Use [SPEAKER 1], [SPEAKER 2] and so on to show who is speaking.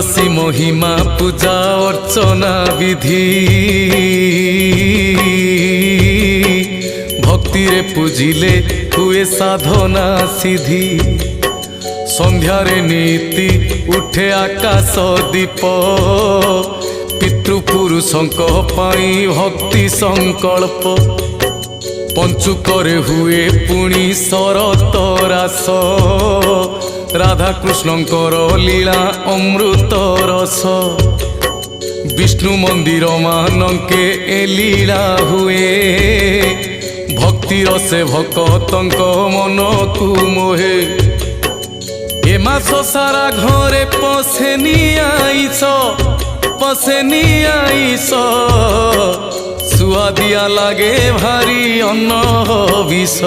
[SPEAKER 1] षोडशी महिमा पूजा अर्चना विधि भक्ति रे पूजिले हुए साधना सिद्धि। संध्यारे नीति उठे आकाश दीप पितृपुरुषंक पाई भक्ति संकल्प। पंचुकरे हुए पुणी शरत रास राधा कृष्णंकर लीला अमृत रस। विष्णु मंदिर मानके ए लीला हुए भक्ति रसे भक्तंक मन को मोहे। ए मास सारा घरे पसेनी आईस सुआदिया लागे भारी अन्न विष।